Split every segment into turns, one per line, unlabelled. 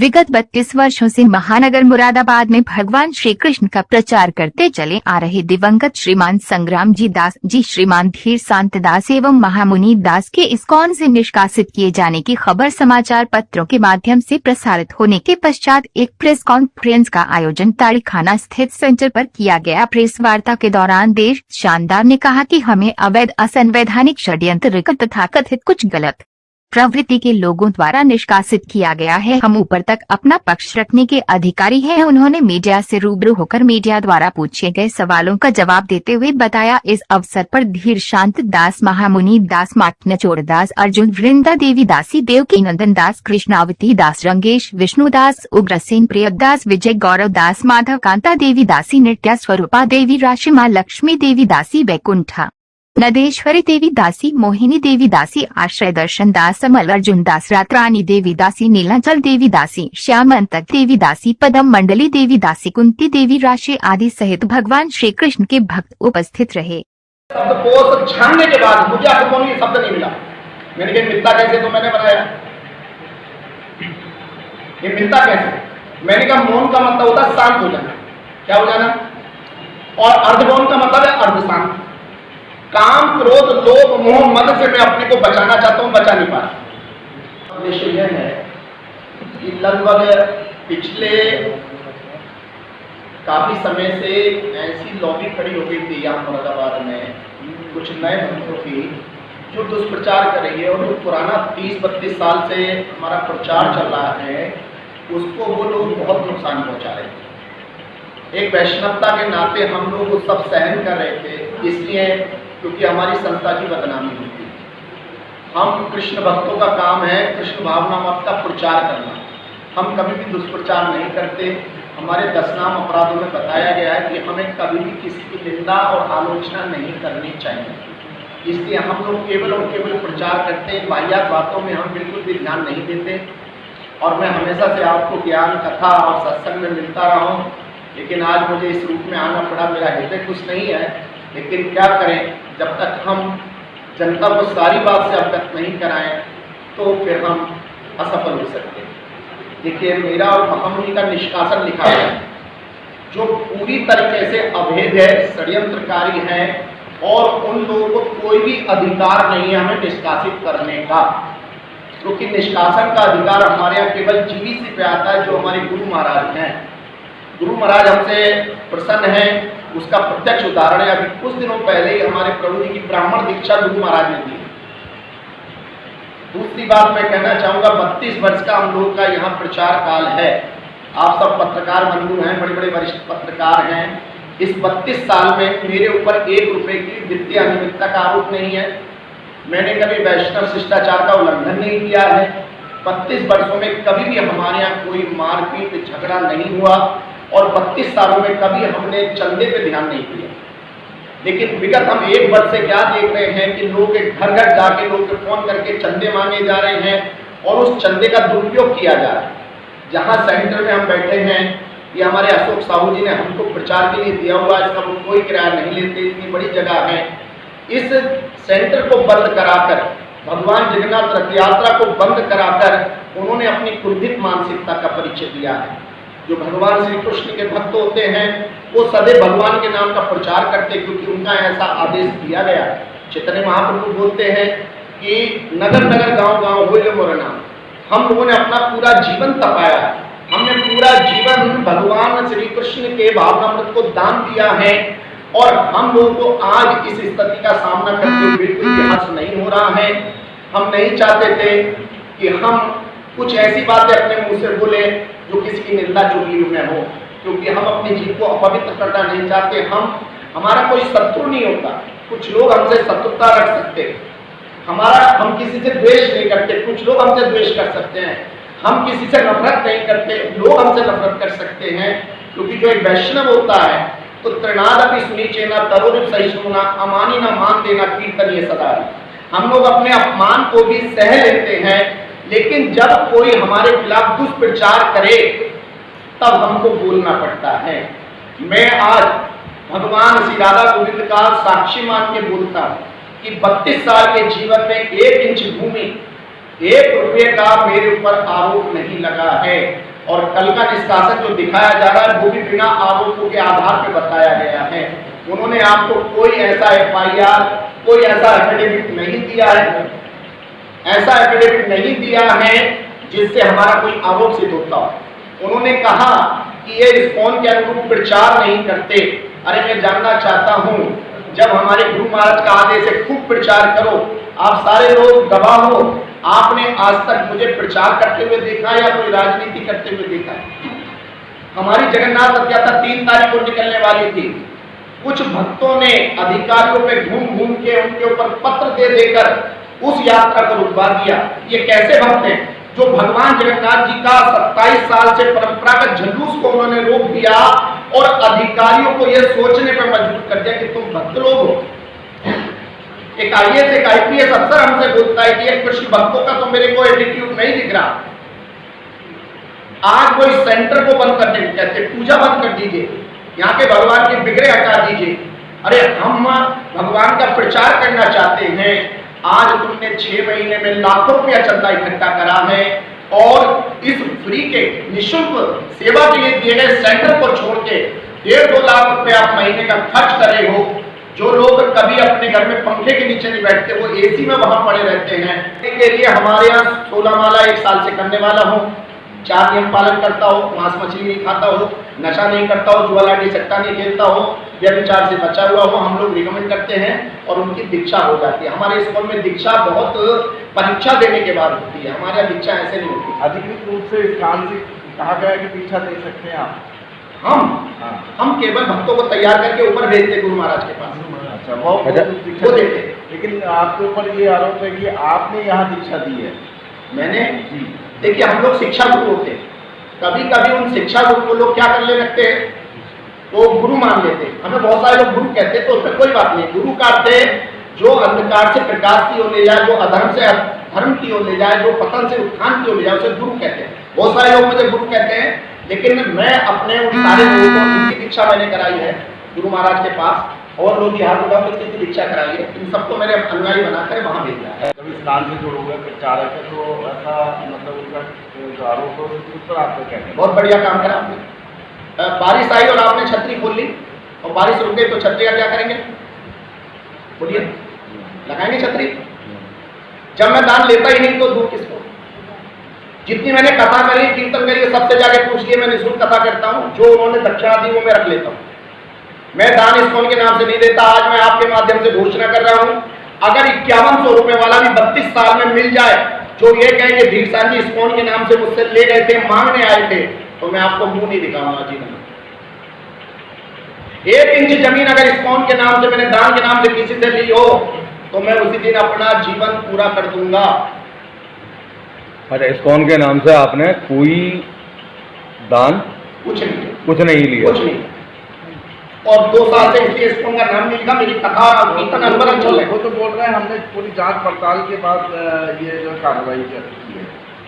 विगत 32 वर्षों से महानगर मुरादाबाद में भगवान श्री कृष्ण का प्रचार करते चले आ रहे दिवंगत श्रीमान संग्राम जी दास जी, श्रीमान धीर शांत दास एवं महामुनि दास के इस्कॉन से निष्कासित किए जाने की खबर समाचार पत्रों के माध्यम से प्रसारित होने के पश्चात एक प्रेस कॉन्फ्रेंस का आयोजन ताड़ीखाना स्थित सेंटर पर किया गया। प्रेस वार्ता के दौरान देश शानदार ने कहा कि हमें अवैध, असंवैधानिक, षड्यंत्र तथा कथित कुछ गलत प्रवृत्ति के लोगों द्वारा निष्कासित किया गया है। हम ऊपर तक अपना पक्ष रखने के अधिकारी हैं। उन्होंने मीडिया से रूबरू होकर मीडिया द्वारा पूछे गए सवालों का जवाब देते हुए बताया, इस अवसर पर धीर शांत दास, महामुनि दास, माटनचोड़ दास, अर्जुन वृंदा देवी दासी, देवकी नंदन दास, कृष्णावती दास, रंगेश विष्णुदास, उग्रसेन प्रियदास, विजय गौरव दास, माधव कांता देवी दासी, नित्या स्वरूपा देवी, राशिमा लक्ष्मी देवी दासी, वैकुंठा नदेश्वरी देवी दासी, मोहिनी देवी दासी, आश्रय दर्शन दास, अमल अर्जुन दास, रात्रानी देवी दासी, नीलाचल देवी दासी, श्यामंतक देवी दासी, पदम मंडली देवी दासी, कुंती देवी, राशि आदि सहित भगवान श्री कृष्ण के भक्त उपस्थित रहे।
शब्दकोश छानने के बाद मुझे आपको ये शब्द नहीं मिला। मैंने कहा मिलता कैसे, तो मैंने बनाया ये मिलता कैसे। मैंने कहा मौन का मतलब होता है शांत हो जाना। क्या हो जाना? और अर्धमौन का मतलब है अर्ध शांत। काम, क्रोध, लोभ, मोह, मद से मैं अपने को बचाना चाहता हूं, बचा नहीं पा रहा। उद्देश्य यह है कि लगभग पिछले काफी समय से ऐसी लॉबी खड़ी हो गई थी यहाँ मुरादाबाद में कुछ नए भक्तों की, जो दुष्प्रचार कर रही है और जो पुराना 30-32 साल से हमारा प्रचार चल रहा है उसको वो लोग बहुत नुकसान पहुंचा रहे थे। एक वैष्णवता के नाते हम लोग वो सब सहन कर रहे थे, इसलिए क्योंकि हमारी संस्था की बदनामी होती है। हम कृष्ण भक्तों का काम है कृष्ण भावनामृत का प्रचार करना। हम कभी भी दुष्प्रचार नहीं करते। हमारे 10 नाम अपराधों में बताया गया है कि हमें कभी भी किसी की निंदा और आलोचना नहीं करनी चाहिए। इसलिए हम लोग केवल और केवल प्रचार करते हैं। वाहियात बातों में हम बिल्कुल भी ध्यान नहीं देते। और मैं हमेशा से आपको ज्ञान, कथा और सत्संग में मिलता रहा हूँ, लेकिन आज मुझे इस रूप में आना पड़ा। मेरा हृदय कुछ नहीं है, लेकिन क्या करें, जब तक हम जनता को सारी बात से अवगत नहीं कराएं तो फिर हम असफल हो सकते हैं। देखिए, मेरा और महामुनि का निष्कासन लिखा है जो पूरी तरीके से अवैध है, षड्यंत्रकारी है और उन लोगों को कोई भी अधिकार नहीं है हमें निष्कासित करने का, क्योंकि निष्कासन का अधिकार हमारे यहाँ केवल जीवीसी पे आता है जो हमारे गुरु महाराज हैं। गुरु महाराज हमसे प्रसन्न हैं, उसका प्रत्यक्ष उदाहरण है। अभी कुछ दिनों पहले ही हमारे प्रभु जी की ब्राह्मण दीक्षा गुरु महाराज ने दी। दूसरी बात मैं कहना चाहूंगा, 32 वर्ष का हम लोग का यहाँ प्रचार काल है। आप सब पत्रकार बंधु हैं, बड़े बड़े वरिष्ठ पत्रकार हैं। इस 32 साल में मेरे ऊपर 1 रुपए की वित्तीय अनियमितता का आरोप नहीं है। मैंने कभी वैष्णव शिष्टाचार का उल्लंघन नहीं किया है। 32 वर्षों में कभी भी हमारे यहाँ कोई मारपीट, झगड़ा नहीं हुआ और 32 सालों में कभी हमने चंदे पे ध्यान नहीं दिया। लेकिन विगत हम 1 वर्ष से क्या देख रहे हैं कि लोग घर घर जाके लोग के फोन करके चंदे मांगे जा रहे हैं और उस चंदे का दुरुपयोग किया जा रहा है। जहाँ सेंटर में हम बैठे हैं, ये हमारे अशोक साहू जी ने हमको प्रचार के लिए दिया हुआ, इसका वो कोई किराया नहीं लेते, इतनी बड़ी जगह है। इस सेंटर को बंद कराकर, भगवान जगन्नाथ रथ यात्रा को बंद कराकर उन्होंने अपनी क्रोधित मानसिकता का परिचय दिया है। जो भगवान श्री कृष्ण के भक्त होते हैं वो सदैव भगवान के नाम का प्रचार करते, क्योंकि उनका ऐसा आदेश दिया गया। चैतन्य महाप्रभु बोलते हैं कि नगर नगर गांव गांव होए मोर नाम। हम लोगों ने अपना पूरा जीवन तपाया, हमने पूरा जीवन भगवान श्री कृष्ण के भावनामृत को दान दिया है और हम लोगों को आज इस स्थिति का सामना करते हुए बिल्कुल भी हर्ष नहीं हो रहा है। हम नहीं चाहते थे कि हम कुछ ऐसी बातें अपने मुंह से बोले जो किसी की निंदा चुगली में हो, क्योंकि हम अपने जीव को अपवित्र करना नहीं चाहते। हमारा कोई शत्रु नहीं होता। कुछ लोग हमसे शत्रुता रख सकते, हम किसी से द्वेष नहीं करते। कुछ लोग हमसे द्वेष कर सकते हैं। हम किसी से नफरत नहीं करते, लोग हमसे नफरत कर सकते हैं। क्योंकि जो एक वैष्णव होता है तो तृणादपि सुनीचेना तरोरिप सहिष्णुना अमानी न मान देना कीर्तनीय सदा। हम लोग अपने अपमान को भी सह लेते हैं, लेकिन जब कोई हमारे खिलाफ दुष्प्रचार करे तब हमको बोलना पड़ता है। मैं आज भगवान श्री राधा गोविंद का साक्षी मान के बोलता हूँ कि 32 साल के जीवन में 1 इंच भूमि, 1 रुपये का मेरे ऊपर आरोप नहीं लगा है। और कल का निष्कासन जो दिखाया जा रहा है वो भी बिना आरोपों के आधार पर बताया गया है। उन्होंने आपको कोई ऐसा FIR, कोई ऐसा एफिडेविट नहीं दिया है, ऐसा एफिडेविट नहीं दिया है जिससे हमारा कोई आरोप सिद्ध होता हो। उन्होंने कहा कि ये इस्कॉन के अनुरूप प्रचार नहीं करते। अरे मैं जानना चाहता हूं, जब हमारे गुरु महाराज का आदेश है खूब प्रचार करो, आप सारे लोग गवाह हो, आपने आज तक मुझे प्रचार करते हुए देखा या कोई राजनीति करते हुए देखा है? हमारी जगन्नाथ रथ यात्रा 3 तारीख को निकलने वाली थी। कुछ भक्तों ने अधिकारियों पे घूम घूम के उनके ऊपर पत्र दे देकर उस यात्रा को रुकवा दिया। ये कैसे भक्त हैं जो भगवान जगन्नाथ जी का 27 साल से परंपरागत जुलूस को उन्होंने रोक दिया और अधिकारियों को यह सोचने पर मजबूर कर दिया कि तुम भक्त लोग हो। एक IAS, एक IPS अफसर हमसे बोलता है कि एक कृष्ण भक्तों का तो मेरे को एटीट्यूड नहीं दिख रहा। आज कोई सेंटर को बंद कर देंगे, कहते पूजा बंद कर दीजिए, यहाँ के भगवान के विग्रह हटा दीजिए। अरे हम भगवान का प्रचार करना चाहते हैं। आज तुमने 6 महीने में लाखों रुपया चंदा इकट्ठा करा है और इस फ्री के निःशुल्क सेवा के लिए दिए गए सेंटर को छोड़ के 1.5-2 लाख रुपए आप महीने का खर्च कर रहे हो। जो लोग कभी अपने घर में पंखे के नीचे नहीं बैठते, वो AC में वहां पड़े रहते हैं। इसके लिए हमारे यहाँ 16 माला 1 साल से करने वाला हूँ। 4 नियम पालन करता हो, मांस मछली नहीं खाता हो, नशा नहीं करता हो, जुआ लाठी सट्टा नहीं खेलता हो, व्यभिचार से बचा हुआ हो, हम लोग रिकमेंड करते हैं और उनकी दीक्षा हो जाती है। हमारे स्कूल में दीक्षा बहुत परीक्षा देने के बाद होती है, हमारे यहाँ दीक्षा ऐसे नहीं होती।
अधिकृत रूप से इस काल से कहा गया है कि दीक्षा दे सकते हैं आप?
हम केवल भक्तों को तैयार करके ऊपर भेजते गुरु महाराज के पास।
अच्छा, वो देते। लेकिन आपके ऊपर ये आरोप है कि आपने यहाँ दीक्षा दी है।
मैंने, देखिए हम लोग शिक्षा गुरु होते हैं, कभी कभी उन शिक्षा गुरु को लोग क्या कर ले रखते हैं, वो गुरु मान लेते हैं। हमें बहुत सारे लोग गुरु कहते हैं, तो उसमें कोई बात नहीं। गुरु का अर्थ है जो अंधकार से प्रकाश की ओर ले जाए, जो अधर्म से धर्म की ओर ले जाए, जो पतन से उत्थान की ओर ले जाए, उसे गुरु कहते हैं। बहुत सारे लोग मुझे गुरु कहते हैं, लेकिन मैं अपने उन सारे लोगों को, उनकी दीक्षा मैंने कराई है गुरु महाराज के पास, और लोग यहाँ उठा की दीक्षा कराई है। इन सबको मैंने अनुयायी बनाकर वहाँ भेजा है।
जब इस काल से जुड़े हुए प्रचारक है तो ऐसा मतलब उनका जो आरोप है उस पर आपको क्या कहना है?
बहुत बढ़िया काम करा आपने। बारिश आई और आपने छतरी खोल ली और बारिश रुक गई तो छतरी का क्या करेंगे? बोलिए, लगाएंगे छतरी? जब मैं दान लेता ही नहीं तो दूं किसको? जितनी मैंने कथा करी, कीर्तन करी, सबसे जाके पूछ लिए, मैं निःशुल्क कथा करता हूँ। जो उन्होंने दक्षिणा दी वो मैं रख लेता हूँ। मैं दान इस्कॉन के नाम से नहीं देता। आज मैं आपके माध्यम से घोषणा कर रहा हूँ, अगर 5100 रुपए वाला भी 32 साल में मिल जाए, जो ये कहे कि धीरसान जी इस्कॉन के नाम से मुझसे ले गए थे, मांगने आए थे, तो मैं आपको मुंह नहीं दिखाऊंगा जीवन में। 1 इंच जमीन अगर इस्कॉन के नाम से, मैंने दान के नाम से किसी से ली हो, तो मैं उसी दिन अपना जीवन पूरा कर दूंगा।
अच्छा, इस्कॉन के नाम से आपने कोई दान
कुछ
नहीं लिया?
कुछ नहीं। और 2 साल से इसलिए इस्कॉन का नाम नहीं लिखा। मेरी कथा और कीर्तन अनवरत चल रहे।
वो तो बोल रहे हैं हमने पूरी जांच पड़ताल के बाद ये जो कार्रवाई की है।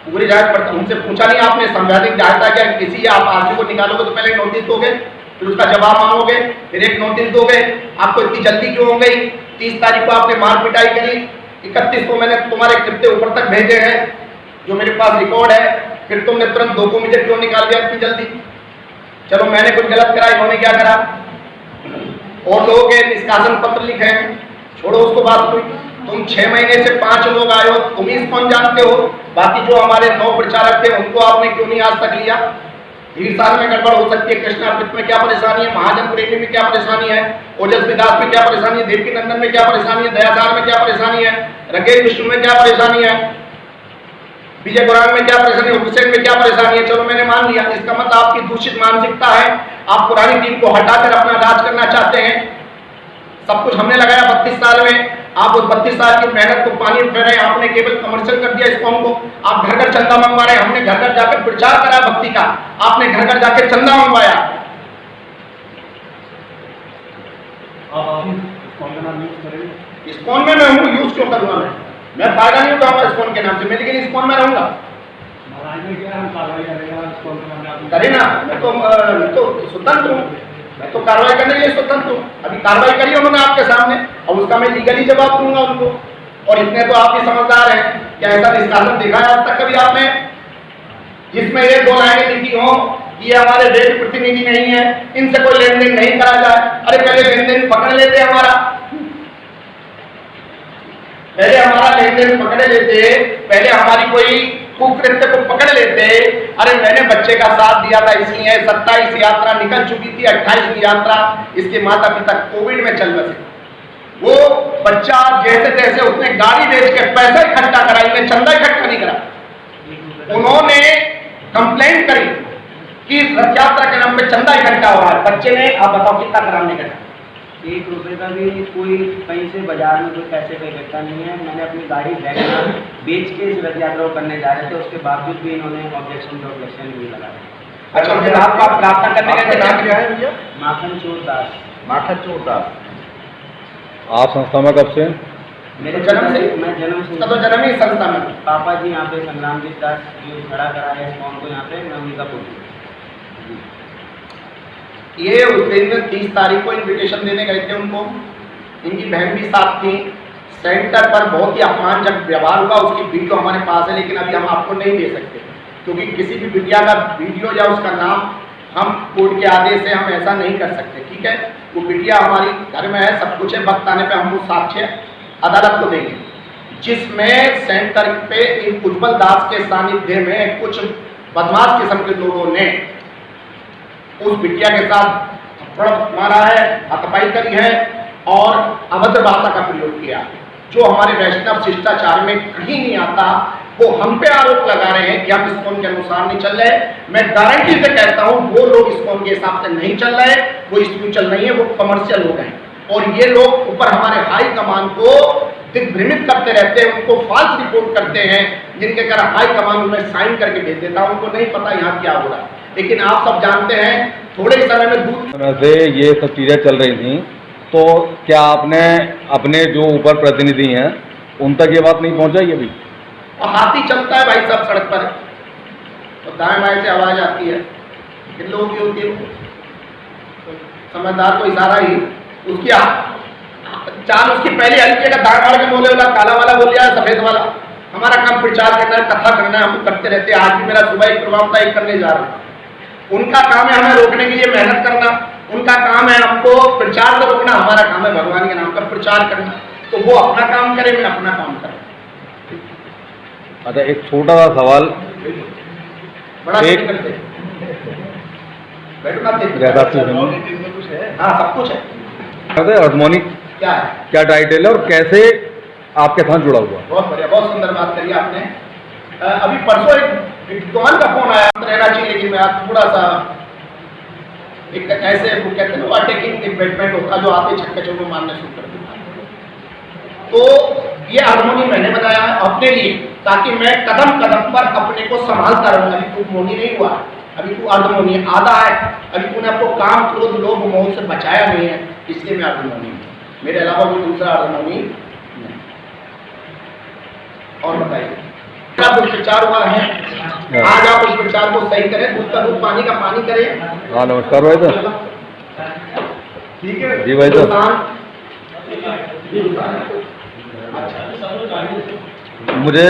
पूरी जांच पड़ताल उनसे पूछा नहीं आपने? संवैधानिक जांच क्या किसी आप आदमी को निकालोगे तो पहले नोटिस दोगे, फिर उसका जवाब मांगोगे, फिर एक नोटिस दोगे। आपको इतनी जल्दी क्यों हो गई? 30 तारीख को आपने मार पिटाई करी, 31 को मैंने तुम्हारे कितने ऊपर तक भेजे हैं जो मेरे पास रिकॉर्ड है, फिर तुमने तुरंत 2 को मुझे क्यों निकाल दिया इतनी जल्दी? चलो मैंने कुछ गलत करा, इन्होंने क्या करा? और लोगों के निष्कासन पत्र लिखे हैं, छोड़ो उसको बात हुई। तुम 6 महीने से 5 लोग आए हो, तुम ही कौन जानते हो। बाकी जो हमारे 9 प्रचारक थे उनको आपने क्यों नहीं आज तक लिया? धीरसान में गड़बड़ हो सकती है, कृष्णार्पित में क्या परेशानी है, महाजन प्रेमी में क्या परेशानी है, ओजस्वी दास में क्या परेशानी है, देवकी नंदन में क्या परेशानी है, दयासार में क्या परेशानी है, रंगेश विष्णु में क्या परेशानी है, विजय गुरांग में क्या परेशानी है, हुसैन में क्या परेशानी है। चलो मैंने मान लिया। इसका मतलब आपकी दूषित मानसिकता है, आप पुरानी टीम को हटाकर अपना राज करना चाहते हैं। सब कुछ हमने लगाया 32 साल में, आप उस 32 साल की मेहनत को पानी में फेर रहे हैं। आपने केवल कमर्शियल कर दिया इस्कॉन को। आप घर घर चंदा मंगवा रहे हैं, हमने घर घर जाकर प्रचार करा भक्ति का, आपने घर घर जाकर चंदा मंगवाया। इस्कॉन में मैं हूँ, यूज क्यों करूंगा? मैं फायदा नहीं उठाऊंगा इस्कॉन के नाम से, मैं लेकिन इस्कॉन में रहूंगा। करे ना, मैं तो स्वतंत्र हूँ, मैं तो कार्रवाई करने के लिए स्वतंत्र हूँ। अभी कार्रवाई करी उन्होंने आपके सामने, और उसका मैं लीगली जवाब दूंगा उनको। और इतने तो आप भी समझदार हैं, क्या ऐसा निष्कासन देखा है आज तक कभी आपने? जिसमें ये 2 लाइनें लिखी हो कि ये हमारे देश प्रतिनिधि नहीं है, इनसे कोई लेन देन नहीं करा जाए। अरे पहले लेन देन पकड़ लेते हमारा, पहले हमारा लेन देन पकड़ लेते, पहले हमारी कोई कुकृत्य को पकड़ लेते। अरे मैंने बच्चे का साथ दिया था, इसलिए 27 यात्रा निकल चुकी थी, 28वीं यात्रा इसके माता पिता कोविड में चल बसे। वो बच्चा जैसे तैसे उसने गाड़ी बेच के पैसा इकट्ठा करा, इन्हें चंदा इकट्ठा नहीं करा। उन्होंने कंप्लेंट करी कि रथ यात्रा के नाम पे चंदा इकट्ठा हो रहा है। बच्चे ने, आप बताओ कितना कराने का?
1 रुपए का भी कोई कहीं से बाजार में कोई पैसे का इकट्ठा नहीं है। मैंने अपनी गाड़ी बेच के इस रथ यात्रा को करने जा रहे थे, उसके बावजूद भी इन्होंने ऑब्जेक्शन नहीं लगाया।
अच्छा, फिर आपका प्रार्थना करने का
नाम क्या है भैया?
माखन चोर दास।
माखन चोर दास।
आप संस्था में कब से?
मेरे
जन्म से?
मैं जन्म
उसका तो
से।
जन्म ही संस्था में।
पापा जी यहाँ पे संग्राम जी दास जो खड़ा करा है कौन को, यहाँ पे मैं उन्हीं का पुत्र।
ये उस दिन 30 तारीख को इनविटेशन देने गए थे उनको, इनकी बहन भी साथ थी। सेंटर पर बहुत ही अपमानजनक व्यवहार हुआ, उसकी वीडियो हमारे पास है, लेकिन अभी हम आपको नहीं दे सकते क्योंकि किसी भी बिटिया का वीडियो या उसका नाम हम कोर्ट के आदेश से हम ऐसा नहीं कर सकते, ठीक है। वो बिटिया हमारी घर में है, सब कुछ है, वक्त आने पर हम वो साक्ष्य अदालत को देंगे, जिसमें सेंटर पे इन उज्जवल दास के सानिध्य में कुछ बदमाश किस्म के लोगों ने उस बिटिया के साथ थप्पड़ मारा है, हाथापाई करी है और अभद्र भाषा का प्रयोग किया, जो हमारे वैष्णव शिष्टाचार में कहीं नहीं आता। वो हम पे आरोप लगा रहे हैं कि हम इस्कॉन के अनुसार नहीं चल रहे। मैं गारंटी से कहता हूं वो लोग इस्कॉन के हिसाब से नहीं चल रहे, वो स्पिरिचुअल नहीं है, वो कमर्शियल लोग हैं। और ये लोग ऊपर हमारे हाई कमान को दिग्भ्रमित करते रहते हैं, उनको फॉल्स रिपोर्ट करते हैं, जिनके कारण हाई कमान उन्हें साइन करके भेज देता है, उनको नहीं पता यहाँ क्या हो रहा है। लेकिन आप सब जानते हैं थोड़े ही समय में दूध
से ये सब चीज़ें चल रही थी, तो क्या आपने अपने जो ऊपर प्रतिनिधि हैं उन तक ये बात नहीं पहुंचाई अभी?
और हाथी चलता है भाई साहब सड़क पर, तो दाएं बाएं से आवाज आती है, किन लोगों की होती है? समझदार को इशारा ही उसकी चाल उसकी पहले हल्के का दाएं बाएं के बोले वाला, काला वाला बोल दिया, सफेद वाला। हमारा काम प्रचार करना है, कथा करना है, हम करते रहते हैं। आज भी मेरा सुबह एक प्रोग्राम था, एक करने जा रहा हूँ। उनका काम है हमें रोकने के लिए मेहनत करना, उनका काम है हमको प्रचार से रोकना, हमारा काम है भगवान के नाम पर प्रचार करना। तो वो अपना काम करे, मैं अपना काम करूँ।
अच्छा, एक छोटा सा सवाल,
बड़ा
एक
करते बैठो ना,
कुछ है?
हाँ सब कुछ है।
हार्मोनिक
क्या है?
क्या टाइटल है और कैसे आपके साथ जुड़ा हुआ?
बहुत बढ़िया, बहुत सुंदर बात करी आपने। अभी परसों एक विद्वान का फोन आया, रहना चाहिए लेकिन मैं आज थोड़ा सा एक ऐसे वो कहते हैं ना अटैकिंग इन्वेस्टमेंट होता जो आते छक्के चौके मारने शुरू कर देता। तो ये हारमोनी मैंने बनाया है अपने लिए, ताकि मैं कदम कदम पर अपने को संभालता रहूँ। अभी तू मोनी नहीं हुआ, अभी तू अर्धमोनी आधा है, अभी तूने आपको काम क्रोध लोभ मोह से बचाया नहीं है, इसलिए मैं अर्धमोनी हूँ। मेरे अलावा कोई दूसरा अर्धमोनी नहीं। और बताइए, दुष्प्रचार हुआ है, आज आप उस प्रचार को सही करें, दूध का दूध पानी का पानी करें।
हाँ नमस्कार भाई साहब।
ठीक है
जी भाई साहब। मुझे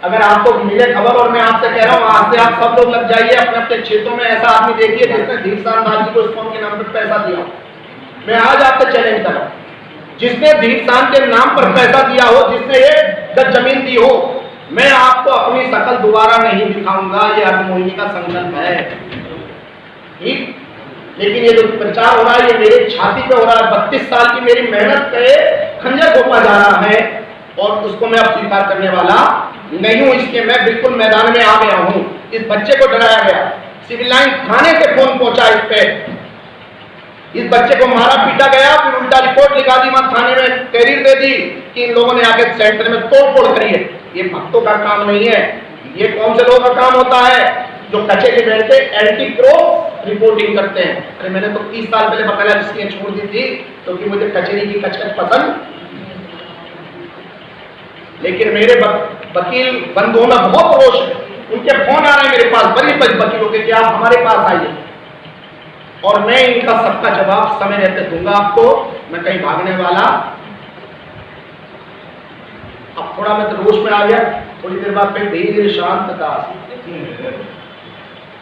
अगर आपको मिले खबर, और मैं आपसे कह रहा हूँ आज से आप सब लोग लग जाइए अपने अपने क्षेत्रों में। ऐसा आदमी देखिए जिसने धीरसान दास जी को इस्कॉन के नाम पर पैसा दिया। मैं आज आपसे चैलेंज कर रहा हूँ, जिसने धीरसान के नाम पर पैसा दिया हो, जिसने ये गज जमीन दी हो, मैं आपको अपनी शकल दोबारा नहीं दिखाऊंगा। ये अर्धमोहिनी का संकल्प है, ठीक। लेकिन ये जो प्रचार हो रहा है, ये मेरी छाती पे हो रहा है। 32 साल की मेरी मेहनत पे खंजर घोंपा जा रहा है, और उसको मैं अब स्वीकार करने वाला नहीं हूं। इसलिए मैं बिल्कुल मैदान में आ गया हूं। इस बच्चे को डराया गया, सिविल लाइन थाने से फोन पहुंचा इस पे, इस बच्चे को मारा पीटा गया, फिर उल्टा रिपोर्ट लिखा दी, वहां थाने में तहरीर दे दी कि इन लोगों ने आके सेंटर में तोड़फोड़ करी है। ये भक्तों का काम नहीं है, ये कौन से लोगों का काम होता है जो कचहरी बैठे एंटी क्रो रिपोर्टिंग करते हैं। अरे मैंने तो 30 साल पहले बकायदा इसलिए छोड़ दी थी क्योंकि तो मुझे कचहरी की कचकच पसंद। लेकिन मेरे वकील बंधुओं में बहुत रोष है, उनके फोन आ रहे हैं मेरे पास बड़ी वकीलों के कि आप हमारे पास आइए, और मैं इनका सबका जवाब समय रहते दूंगा आपको। मैं कहीं भागने वाला, अब थोड़ा मैं तो रोष में आ गया, थोड़ी देर बाद फिर धीरे धीरे शांत था।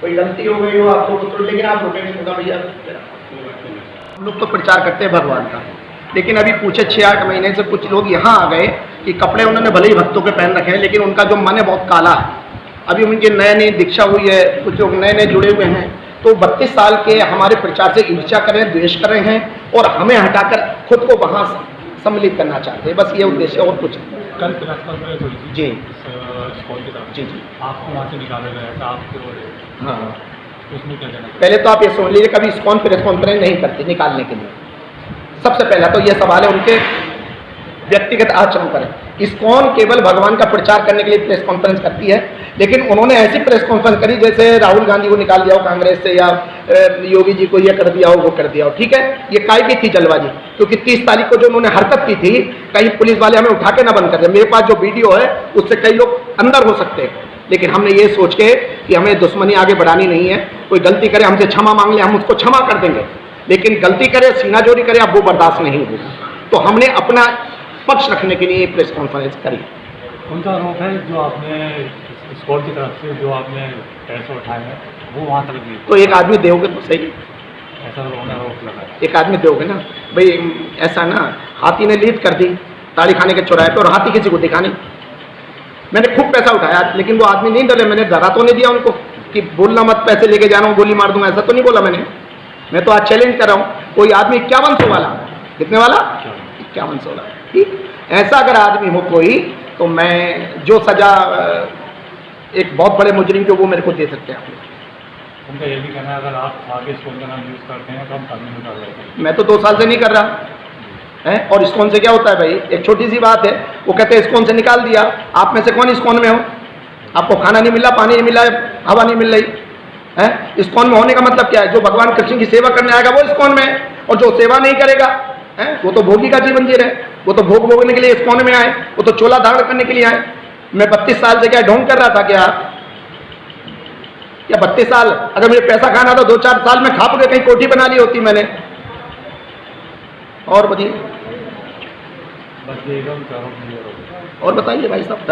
कोई गलती हो गई हो आप लोग तो, लेकिन आप रुकेंगे होगा भैया। हम लोग तो प्रचार करते हैं भगवान का, लेकिन अभी पूछे 6-8 महीने से कुछ लोग यहाँ आ गए कि कपड़े उन्होंने भले ही भक्तों के पहन रखे हैं, लेकिन उनका जो मन है बहुत काला है। अभी उनकी नए नई दीक्षा हुई है, कुछ लोग नए नए जुड़े हुए हैं, तो 32 साल के हमारे प्रचार से ईर्ष्या कर रहे हैं, द्वेष कर रहे हैं और हमें हटाकर खुद को वहाँ सम्मिलित करना चाहते हैं। बस ये उद्देश्य और कुछ नहीं।
कल प्रेस कॉन्फ्रेंस हुई थी
जी
स्कॉल की तरफ,
जी जी
आपको वहाँ से निकाला गया था, आपको
हाँ।
उसमें क्या कहना?
पहले तो आप ये सुन लीजिए, कभी इस्कॉन प्रेस कॉन्फ्रेंस नहीं करती निकालने के लिए। सबसे पहला तो ये सवाल है उनके व्यक्तिगत आचरण पर। इस्कॉन केवल भगवान का प्रचार करने के लिए प्रेस कॉन्फ्रेंस करती है, लेकिन उन्होंने ऐसी प्रेस कॉन्फ्रेंस करी जैसे राहुल गांधी को निकाल दिया हो कांग्रेस से, या योगी जी को ये कर दिया हो वो कर दिया हो। ठीक है, ये काय की थी जलबाजी, क्योंकि 30 तारीख को जो उन्होंने हरकत की थी, कहीं पुलिस वाले हमें उठा के ना बंद कर दे। मेरे पास जो वीडियो है उससे कई लोग अंदर हो सकते हैं, लेकिन हमने ये सोच के कि हमें दुश्मनी आगे बढ़ानी नहीं है। कोई गलती करे हमसे क्षमा मांग ले, हम उसको क्षमा कर देंगे, लेकिन गलती करे सीना जोरी करे अब वो बर्दाश्त नहीं होगी। तो हमने अपना पक्ष रखने के लिए प्रेस कॉन्फ्रेंस करी।
उनका आरोप है जो आपने स्कॉल की तरफ से जो आपने पैसे उठाए हैं वो वहाँ तक नहीं,
तो एक आदमी दोगे तो सही,
ऐसा उन्होंने आरोप लगाया।
एक आदमी दोगे ना भाई। ऐसा ना, हाथी ने लीद कर दी ताड़ी खाने के चौराहे पे और हाथी किसी को दिखा नहीं। मैंने खूब पैसा उठाया, लेकिन वो आदमी नहीं डरे। मैंने डरा तो नहीं दिया उनको कि बोलना मत, पैसे लेके जा रहा हूँ गोली मार दूंगा, ऐसा तो नहीं बोला मैंने। मैं तो आज चैलेंज कर रहा हूँ, कोई आदमी 5100 वाला, कितने वाला 5100 वाला, ठीक, ऐसा अगर आदमी हो कोई, तो मैं जो सजा एक बहुत बड़े मुजरिम को वो मेरे को दे सकते हैं।
उनका ये भी कहना है अगर आप आगे स्कॉल का नाम यूज़ करते हैं तो हम कानून में कार्रवाई करेंगे।
मैं तो 2 साल से नहीं कर रहा है। और इस्कॉन से क्या होता है भाई, एक छोटी सी बात है, वो कहते हैं इस्कॉन से निकाल दिया। आप में से कौन इस्कॉन में हो? आपको खाना नहीं मिला, पानी नहीं मिला, हवा नहीं मिल रही है। इस्कॉन में होने का मतलब क्या है? जो भगवान कृष्ण की सेवा करने आएगा वो इस्कॉन में है, और जो सेवा नहीं करेगा है वो तो भोगी का जीवन जी रहे। वो तो भोग भोगने के लिए इस्कॉन में आए, वो तो चोला धारण करने के लिए आए। मैं 32 साल से क्या ढोंग कर रहा था क्या? 32 साल अगर मुझे पैसा खाना था 2-4 साल में खा के कहीं कोठी बना ली होती मैंने। और बताइए,
बस ये
और बताइए भाई साहब।